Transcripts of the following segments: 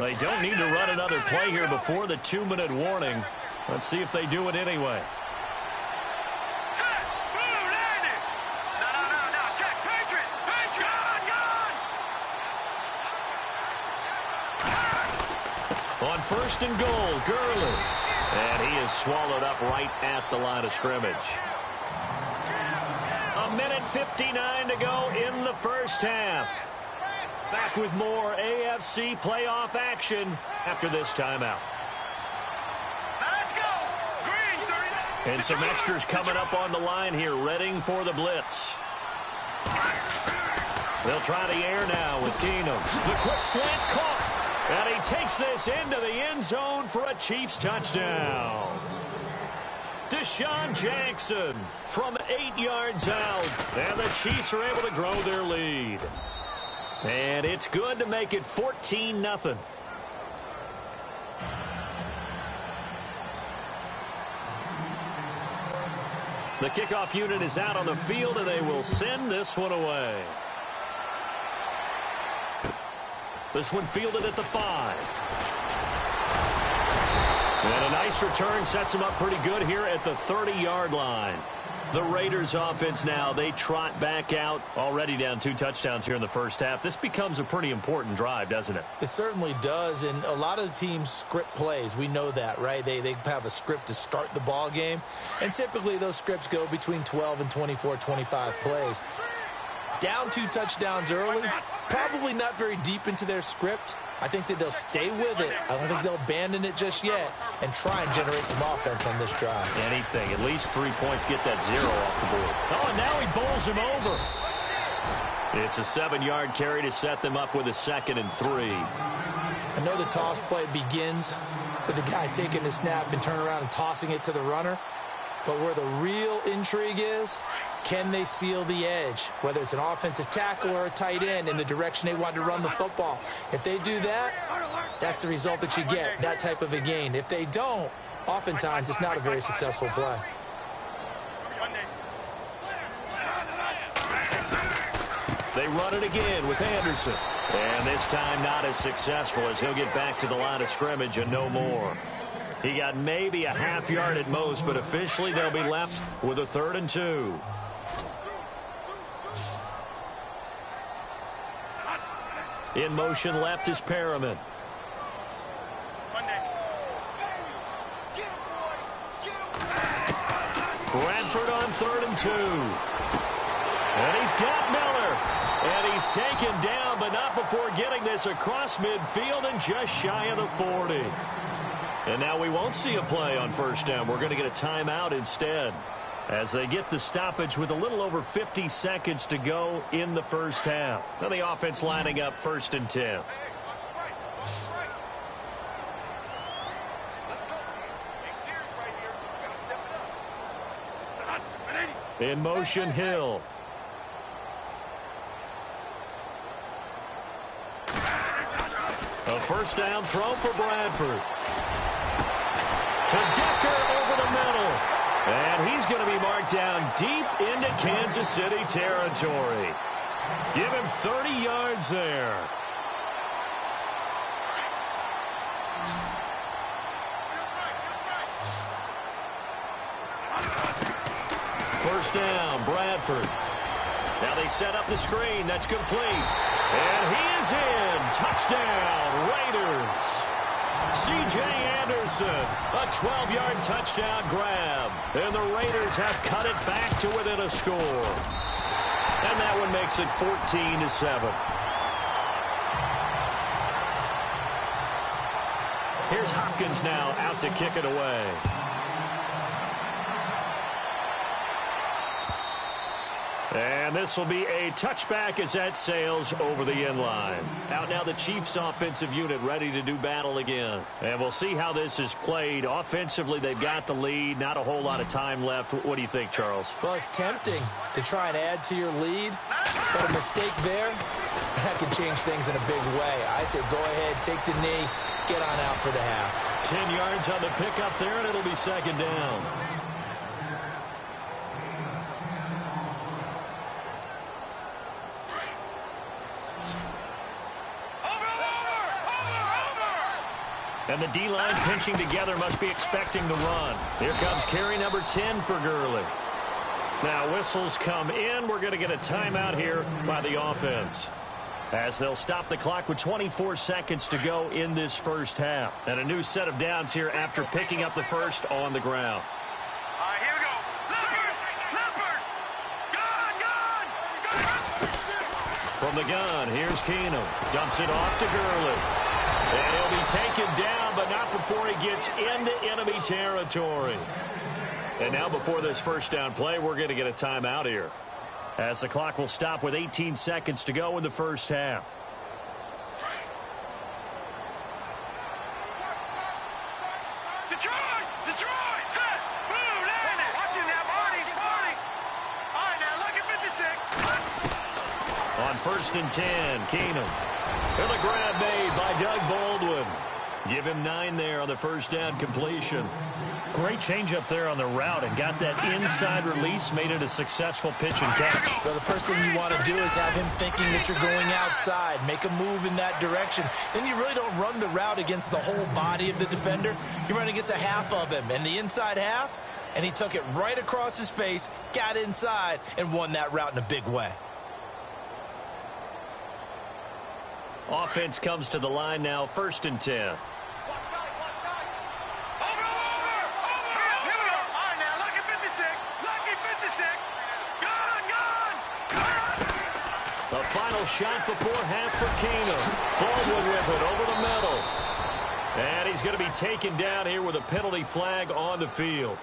They don't need to run another play here before the 2-minute warning. Let's see if they do it anyway. On first and goal, Gurley. And he is swallowed up right at the line of scrimmage. 1:59 to go in the first half. Back with more AFC playoff action after this timeout. Let's go. Green, 30. And some extras coming up on the line here, readying for the blitz. They'll try the air now with Keenum. The quick slant caught. And he takes this into the end zone for a Chiefs touchdown. Deshaun Jackson from 8 yards out. And the Chiefs are able to grow their lead. And it's good to make it 14-0. The kickoff unit is out on the field, and they will send this one away. This one fielded at the 5. And a nice return sets them up pretty good here at the 30-yard line. The Raiders offense now, they trot back out, already down 2 touchdowns here in the first half. This becomes a pretty important drive, doesn't it? It certainly does, and a lot of the teams script plays. We know that, right? They have a script to start the ball game, and typically those scripts go between 12 and 24, 25 plays. Down 2 touchdowns early, probably not very deep into their script. I think that they'll stay with it. I don't think they'll abandon it just yet and try and generate some offense on this drive. Anything. At least 3 points, get that 0 off the board. Oh, and now he bowls him over. It's a 7-yard carry to set them up with a 2nd and 3. I know the toss play begins with the guy taking the snap and turning around and tossing it to the runner. But where the real intrigue is, can they seal the edge, whether it's an offensive tackle or a tight end in the direction they want to run the football? If they do that, that's the result that you get, that type of a gain. If they don't, oftentimes it's not a very successful play. They run it again with Anderson. And this time not as successful as he'll get back to the line of scrimmage and no more. He got maybe a half yard at most, but officially they'll be left with a 3rd and 2. In motion left is Perriman. Bradford on 3rd and 2. And he's got Miller. And he's taken down, but not before getting this across midfield and just shy of the 40. And now we won't see a play on first down. We're going to get a timeout instead as they get the stoppage with a little over 50 seconds to go in the first half. Now the offense lining up 1st and 10. In motion, Hill. A first down throw for Bradford. To Decker over the middle. And he's going to be marked down deep into Kansas City territory. Give him 30 yards there. First down, Bradford. Now they set up the screen. That's complete. And he is in. Touchdown, Raiders. C.J. Anderson, a 12-yard touchdown grab. And the Raiders have cut it back to within a score. And that one makes it 14-7. Here's Hopkins now out to kick it away. And this will be a touchback as that sails over the end line. Out now the Chiefs offensive unit ready to do battle again. And we'll see how this is played. Offensively, they've got the lead. Not a whole lot of time left. What do you think, Charles? Well, it's tempting to try and add to your lead. But a mistake there, that could change things in a big way. I say go ahead, take the knee, get on out for the half. 10 yards on the pickup there, and it'll be 2nd down. And the D-line pinching together must be expecting the run. Here comes carry number 10 for Gurley. Now whistles come in. We're going to get a timeout here by the offense, as they'll stop the clock with 24 seconds to go in this first half. And a new set of downs here after picking up the first on the ground. All right, here we go. Leopard! Gun! From the gun, here's Keenum. Dumps it off to Gurley. And he'll be taken down, but not before he gets into enemy territory. And now before this first down play, we're going to get a timeout here, as the clock will stop with 18 seconds to go in the first half. Detroit! Set! Boom! Land it! Watch it now, Marty! All right, now look at 56. On first and 10, Keenum. And the grab made by Doug Baldwin. Give him 9 there on the first down completion. Great change up there on the route and got that inside release, made it a successful pitch and catch. Well, the first thing you want to do is have him thinking that you're going outside, make a move in that direction. Then you really don't run the route against the whole body of the defender. You run against a half of him, and the inside half, and he took it right across his face, got inside, and won that route in a big way. Offense comes to the line now, first and 10. The final shot before half for Keenum. Baldwin with it over the middle. And he's going to be taken down here with a penalty flag on the field.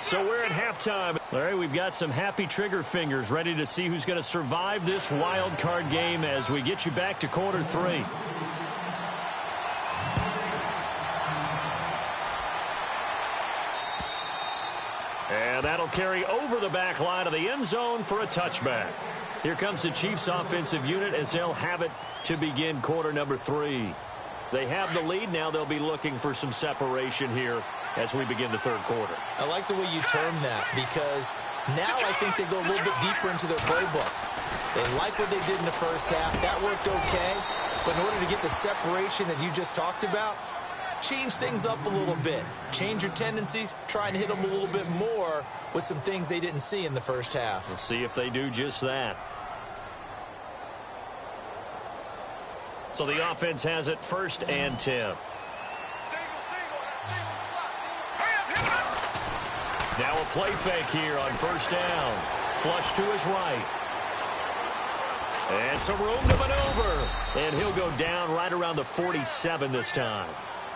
So we're at halftime. Larry, we've got some happy trigger fingers ready to see who's going to survive this wild card game as we get you back to quarter 3. And that'll carry over the back line of the end zone for a touchback. Here comes the Chiefs offensive unit as they'll have it to begin quarter number 3. They have the lead. Now they'll be looking for some separation here as we begin the third quarter. I like the way you term that, because now I think they go a little bit deeper into their playbook. They like what they did in the first half. That worked okay. But in order to get the separation that you just talked about, change things up a little bit. Change your tendencies. Try and hit them a little bit more with some things they didn't see in the first half. We'll see if they do just that. So the offense has it first and 10. Now a play fake here on first down. Flush to his right. And some room to maneuver. And he'll go down right around the 47 this time.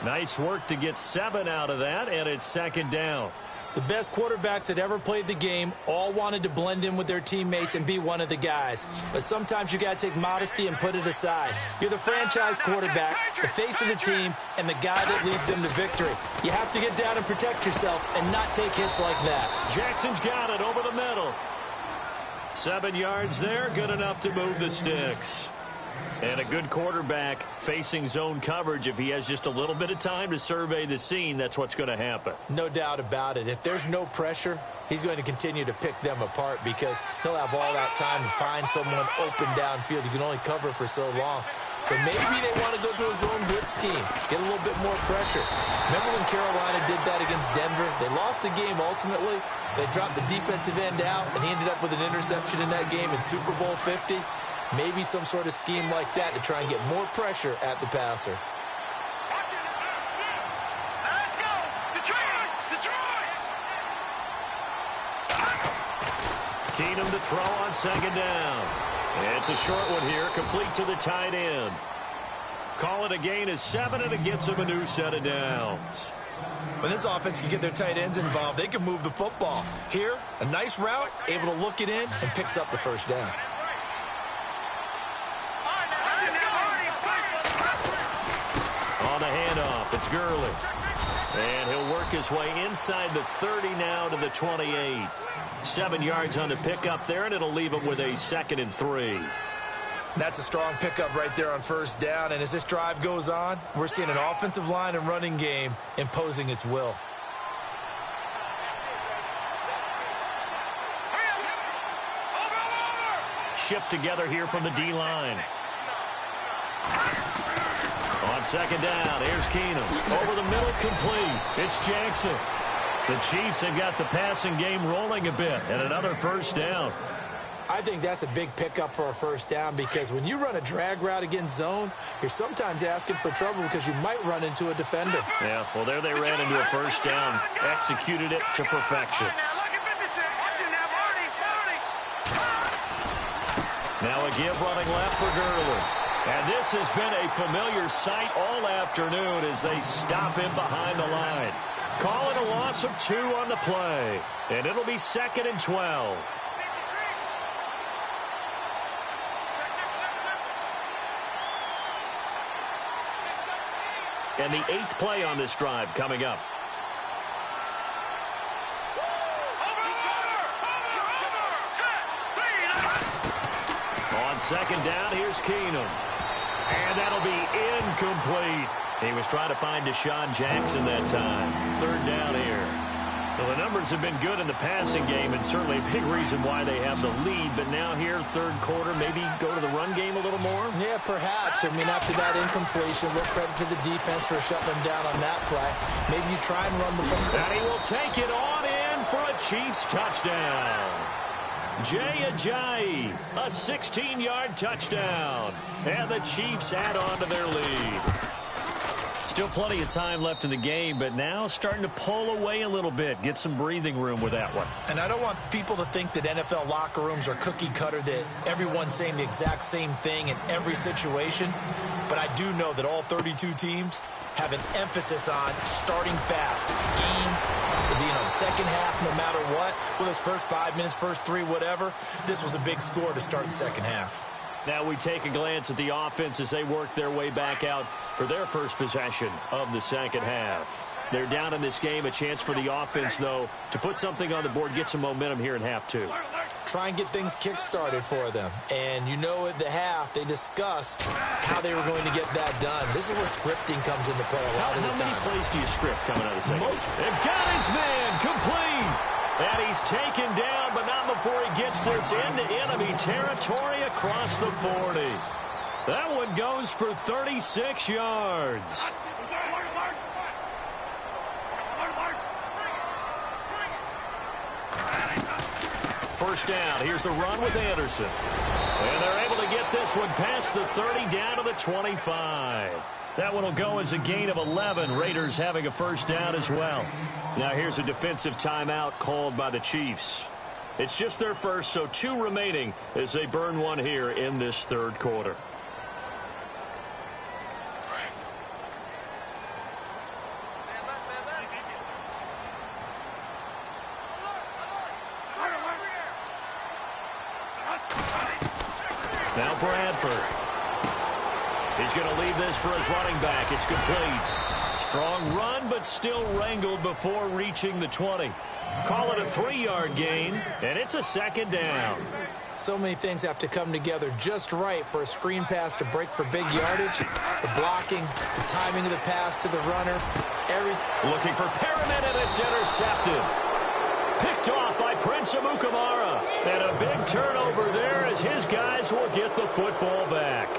Nice work to get 7 out of that, and it's second down. The best quarterbacks that ever played the game all wanted to blend in with their teammates and be one of the guys. But sometimes you got to take modesty and put it aside. You're the franchise quarterback, the face of the team, and the guy that leads them to victory. You have to get down and protect yourself and not take hits like that. Jackson's got it over the middle. 7 yards there, good enough to move the sticks. And a good quarterback facing zone coverage. If he has just a little bit of time to survey the scene, that's what's going to happen. No doubt about it. If there's no pressure, he's going to continue to pick them apart because he'll have all that time to find someone open downfield. You can only cover for so long. So maybe they want to go to a zone blitz scheme, get a little bit more pressure. Remember when Carolina did that against Denver? They lost the game ultimately. They dropped the defensive end out, and he ended up with an interception in that game in Super Bowl 50. Maybe some sort of scheme like that to try and get more pressure at the passer. Let's go! Detroit! Keenum to throw on second down. It's a short one here, complete to the tight end. Call it a gain of 7, and it gets him a new set of downs. When this offense can get their tight ends involved, they can move the football. Here, a nice route, able to look it in, and picks up the first down. On the handoff, it's Gurley. And he'll work his way inside the 30 now to the 28. 7 yards on the pickup there, and it'll leave him with a 2nd and 3. That's a strong pickup right there on first down. And as this drive goes on, we're seeing an offensive line and running game imposing its will. Shift together here from the D-line. On On second down, here's Keenum. Over the middle, complete. It's Jackson. The Chiefs have got the passing game rolling a bit, and another first down. I think that's a big pickup for a first down because when you run a drag route against zone, you're sometimes asking for trouble because you might run into a defender. Yeah, well, there they ran into a first down, executed it to perfection. Now a give running left for Gurley. And this has been a familiar sight all afternoon as they stop him behind the line. Calling a loss of 2 on the play. And it'll be 2nd and 12. And the 8th play on this drive coming up. On second down, here's Keenum. And that'll be incomplete. He was trying to find Deshaun Jackson that time. 3rd down here. Well, the numbers have been good in the passing game, and certainly a big reason why they have the lead. But now here, 3rd quarter, maybe go to the run game a little more? Yeah, perhaps. I mean, after that incompletion, we'll credit to the defense for shutting them down on that play. Maybe you try and run the ball. And he will take it on in for a Chiefs touchdown. Jay Ajayi, a 16-yard touchdown. And the Chiefs add on to their lead. Still plenty of time left in the game, but now starting to pull away a little bit. Get some breathing room with that one. And I don't want people to think that NFL locker rooms are cookie cutter, that everyone's saying the exact same thing in every situation. But I do know that all 32 teams have an emphasis on starting fast. Game, the second half, no matter what. Whether it's first 5 minutes, first 3, whatever. This was a big score to start the second half. Now we take a glance at the offense as they work their way back out for their first possession of the second half. They're down in this game. A chance for the offense, though, to put something on the board, get some momentum here in half 2. Try and get things kick-started for them. And you know at the half, they discussed how they were going to get that done. This is where scripting comes into play a lot of the time. How many plays do you script coming out of the second? They've got his man complete. And he's taken down, but not before he gets this into enemy territory across the 40. That one goes for 36 yards. First down. Here's the run with Anderson. And they're able to get this one past the 30 down to the 25. That one will go as a gain of 11. Raiders having a first down as well. Now here's a defensive timeout called by the Chiefs. It's just their first, so 2 remaining as they burn one here in this 3rd quarter. Now Bradford. He's going to leave this for his running back. It's complete. Strong run, but still wrangled before reaching the 20. Call it a 3-yard gain, and it's a 2nd down. So many things have to come together just right for a screen pass to break for big yardage. The blocking, the timing of the pass to the runner. Looking for Perriman, and it's intercepted. Picked off by Prince Amukamara. And a big turnover there as his guys will get the football back.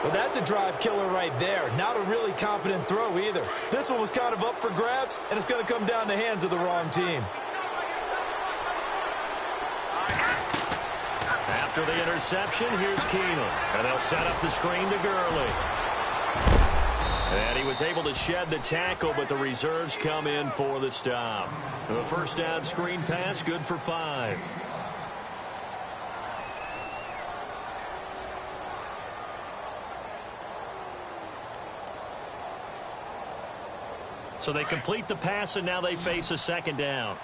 Well, that's a drive killer right there. Not a really confident throw either. This one was kind of up for grabs, and it's going to come down the hands of the wrong team. After the interception, here's Keenum. And they'll set up the screen to Gurley. And he was able to shed the tackle, but the reserves come in for the stop. The first down screen pass, good for 5. So they complete the pass, and now they face a 2nd down.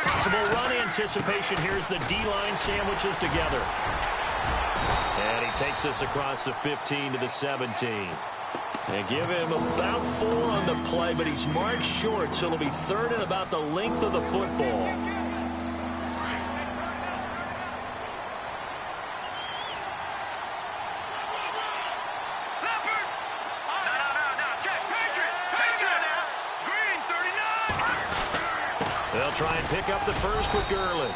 Possible run anticipation. Here's the D-line sandwiches together. And he takes us across the 15 to the 17. And give him about 4 on the play, but he's marked short, so it'll be 3rd and about the length of the football. They'll try and pick up the first with Gurley.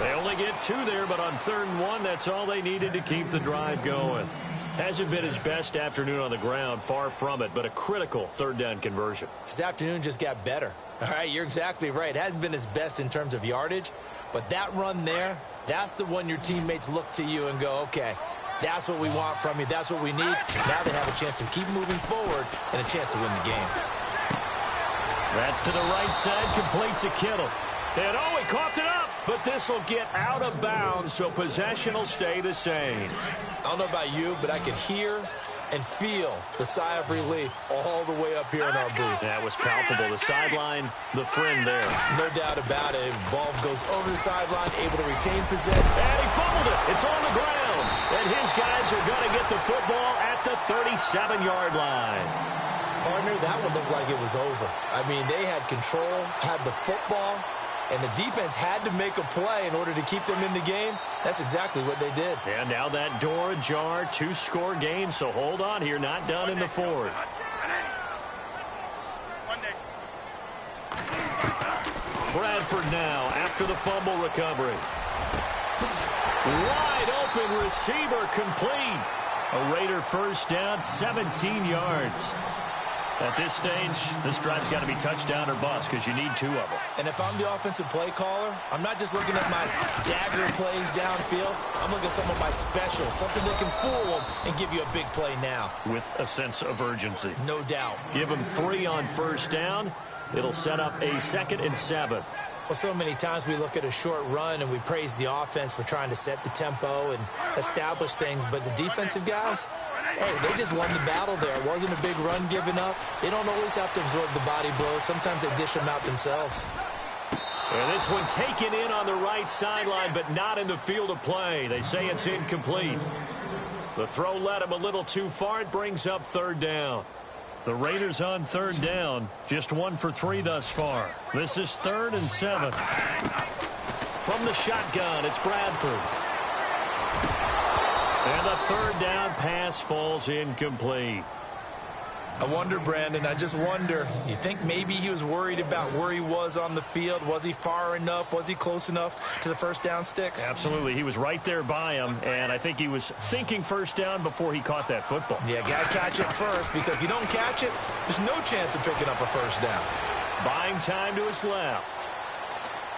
They only get 2 there, but on 3rd and 1, that's all they needed to keep the drive going. Hasn't been his best afternoon on the ground, far from it, but a critical 3rd down conversion. His afternoon just got better. All right, you're exactly right. It hasn't been his best in terms of yardage, but that run there, that's the one your teammates look to you and go, okay, that's what we want from you. That's what we need. Now they have a chance to keep moving forward and a chance to win the game. That's to the right side, complete to Kittle. And oh, he coughed it up, but this will get out of bounds, so possession will stay the same. I don't know about you, but I could hear and feel the sigh of relief all the way up here in our booth. That was palpable. The sideline, the friend there. No doubt about it. Ball goes over the sideline, able to retain possession. And he fumbled it. It's on the ground. And his guys are going to get the football at the 37-yard line. Partner, that one looked like it was over. I mean, they had control, had the football, and the defense had to make a play in order to keep them in the game. That's exactly what they did. And now that door ajar, 2-score game, so hold on here, not done in the 4th. Bradford now after the fumble recovery. Wide open receiver complete. A Raider 1st down, 17 yards. At this stage, this drive's got to be touchdown or bust because you need 2 of them. And if I'm the offensive play caller, I'm not just looking at my dagger plays downfield. I'm looking at some of my specials, something that can fool them and give you a big play now. With a sense of urgency. No doubt. Give them 3 on 1st down. It'll set up a 2nd and 7. Well, so many times we look at a short run and we praise the offense for trying to set the tempo and establish things, but the defensive guys, hey, they just won the battle there. It wasn't a big run given up. They don't always have to absorb the body blows. Sometimes they dish them out themselves. And this one taken in on the right sideline, but not in the field of play. They say it's incomplete. The throw led him a little too far. It brings up 3rd down. The Raiders on 3rd down, just 1 for 3 thus far. This is 3rd and 7. From the shotgun, it's Bradford. And the 3rd down pass falls incomplete. I wonder, Brandon, I just wonder, you think maybe he was worried about where he was on the field? Was he far enough? Was he close enough to the 1st down sticks? Absolutely. He was right there by him, and I think he was thinking 1st down before he caught that football. Yeah, got to catch it first, because if you don't catch it, there's no chance of picking up a 1st down. Buying time to his left.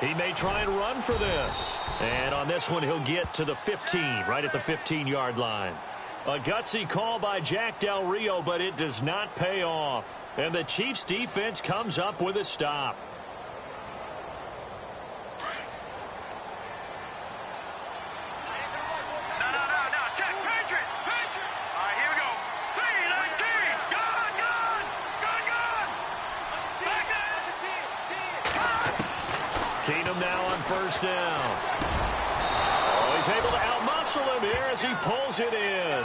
He may try and run for this. And on this one, he'll get to the 15, right at the 15-yard line. A gutsy call by Jack Del Rio, but it does not pay off. And the Chiefs' defense comes up with a stop. No. Check. Patriot. All right, here we go. 3-19. Gun. Back up. Keenum now on 1st down. Oh, he's able to outmuscle him here as he pulls it in.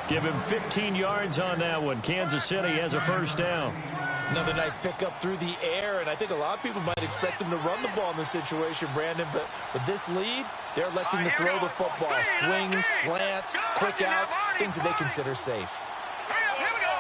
Give him 15 yards on that one. Kansas City has a 1st down. Another nice pickup through the air, and I think a lot of people might expect him to run the ball in this situation, Brandon, but with this lead, they're electing to throw the football. Swings, slants, quick outs, things that they consider safe. Here we go.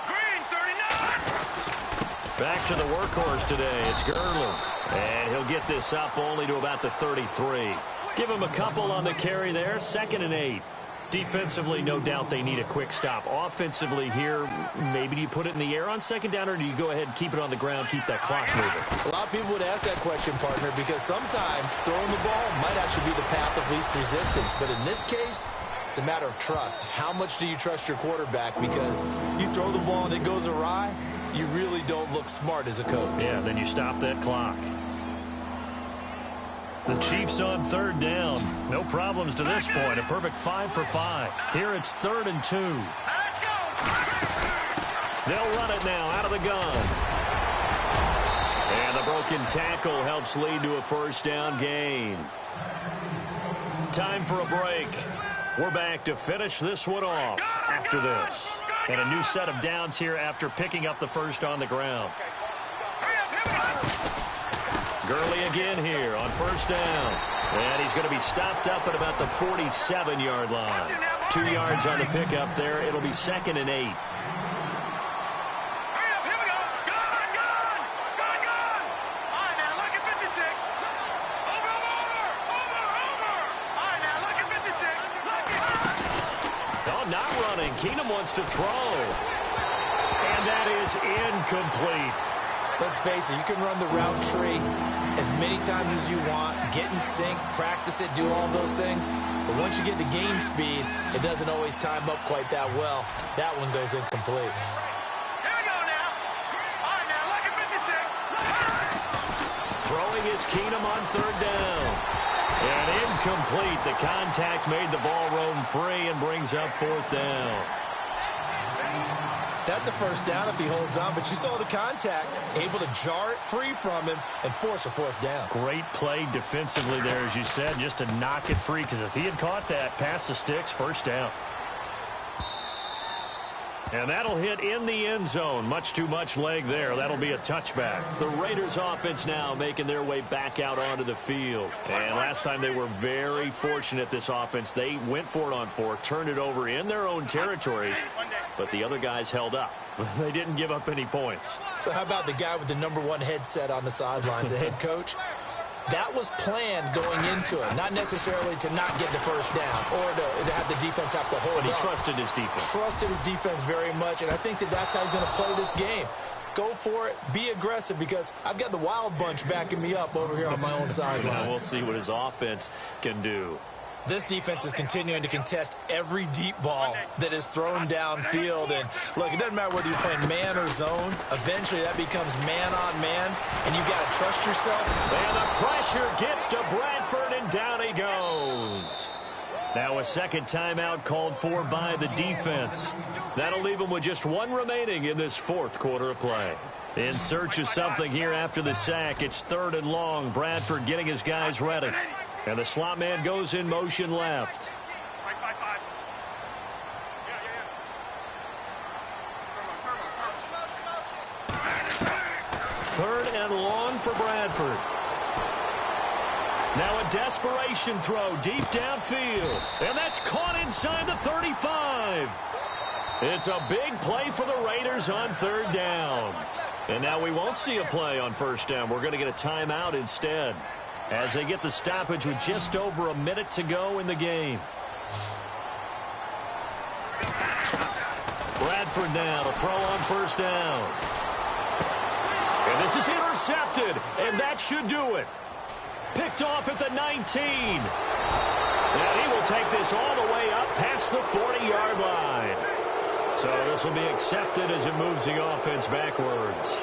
Green 39. Back to the workhorse today. It's Gurley. And he'll get this up only to about the 33. Give him a couple on the carry there. 2nd and 8. Defensively, no doubt they need a quick stop. Offensively here, maybe do you put it in the air on 2nd down, or do you go ahead and keep it on the ground, keep that clock moving? A lot of people would ask that question, partner, because sometimes throwing the ball might actually be the path of least resistance. But in this case, it's a matter of trust. How much do you trust your quarterback? Because you throw the ball and it goes awry, you really don't look smart as a coach. Yeah, then you stop that clock. The Chiefs on 3rd down. No problems to this point. A perfect 5 for 5. Here it's 3rd and 2. Let's go. They'll run it now out of the gun. And the broken tackle helps lead to a 1st down gain. Time for a break. We're back to finish this one off after this. And a new set of downs here after picking up the 1st on the ground. Gurley again here on 1st down. And he's going to be stopped up at about the 47-yard line. 2 yards on the pickup there. It'll be 2nd and 8. not running. Keenum wants to throw. And that is incomplete. Let's face it, you can run the route tree as many times as you want, get in sync, practice it, do all those things. But once you get to game speed, it doesn't always time up quite that well. That one goes incomplete. Here we go now. All right, now, look at 56. Throwing is Keenum on third down. And incomplete. The contact made the ball roam free and brings up fourth down. That's a first down if he holds on, but you saw the contact, able to jar it free from him and force a fourth down. Great play defensively there, as you said, just to knock it free, because if he had caught that, past the sticks, first down. And that'll hit in the end zone. Much too much leg there. That'll be a touchback. The Raiders offense now making their way back out onto the field. And last time they were very fortunate, this offense. They went for it on fourth, turned it over in their own territory, but the other guys held up. They didn't give up any points. So how about the guy with the #1 headset on the sidelines, the head coach? That was planned going into it, not necessarily to not get the first down or to have the defense have to hold up. But he trusted his defense. Trusted his defense very much, and I think that's how he's going to play this game. Go for it, be aggressive, because I've got the wild bunch backing me up over here on my own sideline. We'll see what his offense can do. This defense is continuing to contest every deep ball that is thrown downfield. And, look, it doesn't matter whether you're playing man or zone. Eventually, that becomes man-on-man, and you've got to trust yourself. And the pressure gets to Bradford, and down he goes. Now a second timeout called for by the defense. That'll leave them with just one remaining in this fourth quarter of play. In search of something here after the sack, it's third and long. Bradford getting his guys ready. And the slot man goes in motion left. Third and long for Bradford. Now a desperation throw deep downfield. And that's caught inside the 35. It's a big play for the Raiders on third down. And now we won't see a play on first down. We're going to get a timeout instead, as they get the stoppage with just over a minute to go in the game. Bradford now to throw on first down. And this is intercepted, and that should do it. Picked off at the 19. And he will take this all the way up past the 40-yard line. So this will be accepted as it moves the offense backwards.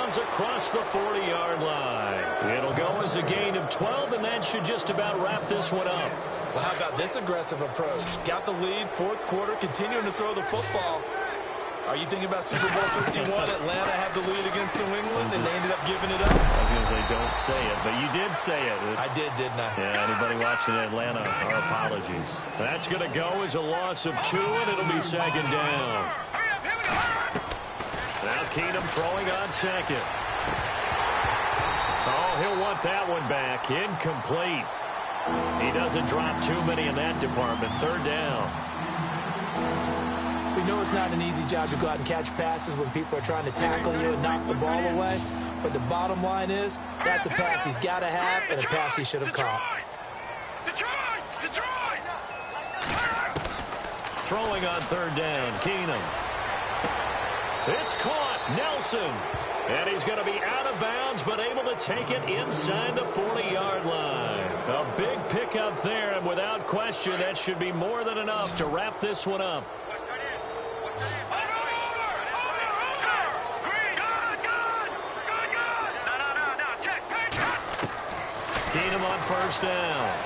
Across the 40-yard line. It'll go as a gain of 12, and that should just about wrap this one up. Well, how about this aggressive approach? Got the lead, fourth quarter, continuing to throw the football. Are you thinking about Super Bowl 51? Atlanta had the lead against New England, and they ended up giving it up? I was going to say, don't say it, but you did say it. I did, didn't I? Yeah, anybody watching Atlanta, our apologies. That's going to go as a loss of 2, and it'll be second down. Now Keenum throwing on second. Oh, he'll want that one back. Incomplete. He doesn't drop too many in that department. Third down. We know it's not an easy job to go out and catch passes when people are trying to tackle you and knock the ball away. But the bottom line is, that's a pass he's got to have and a pass he should have caught. Throwing on third down, Keenum. It's caught, Nelson. And he's going to be out of bounds, but able to take it inside the 40-yard line. A big pickup there, and without question, that should be more than enough to wrap this one up. Keenum on first down.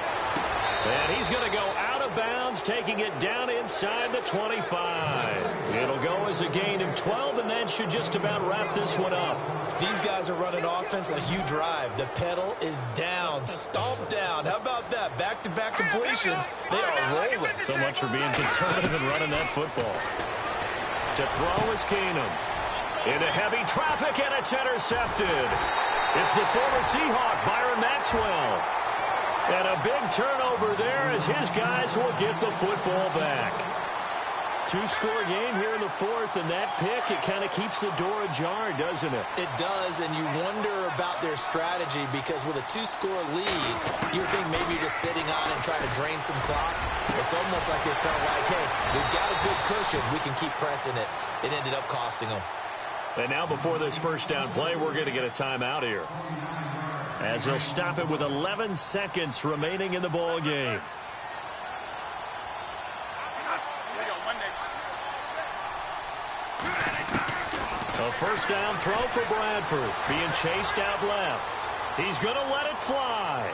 And he's going to go out of bounds, taking it down inside the 25. It'll go as a gain of 12, and that should just about wrap this one up. These guys are running offense like you drive. The pedal is down, stomped down. How about that? Back-to-back completions. They are rolling. So much for being conservative and running that football. To throw is Keenum. Into heavy traffic, and it's intercepted. It's the former Seahawk, Byron Maxwell. And a big turnover there as his guys will get the football back. Two-score game here in the fourth, and that pick, it kind of keeps the door ajar, doesn't it? It does, and you wonder about their strategy because with a two-score lead, you think maybe you're just sitting on and trying to drain some clock. It's almost like they felt like, hey, we've got a good cushion. We can keep pressing it. It ended up costing them. And now before this first down play, we're going to get a timeout here, as they'll stop it with 11 seconds remaining in the ball game. A first down throw for Bradford, being chased out left. He's going to let it fly.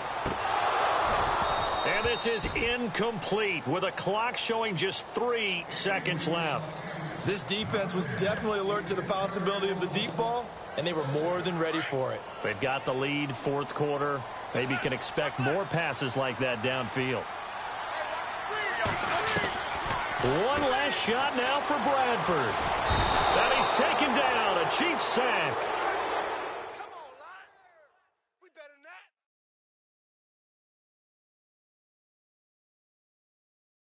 And this is incomplete with a clock showing just 3 seconds left. This defense was definitely alert to the possibility of the deep ball, and they were more than ready for it. They've got the lead, fourth quarter. Maybe can expect more passes like that downfield. One last shot now for Bradford. And he's taken down, a Chiefs sack.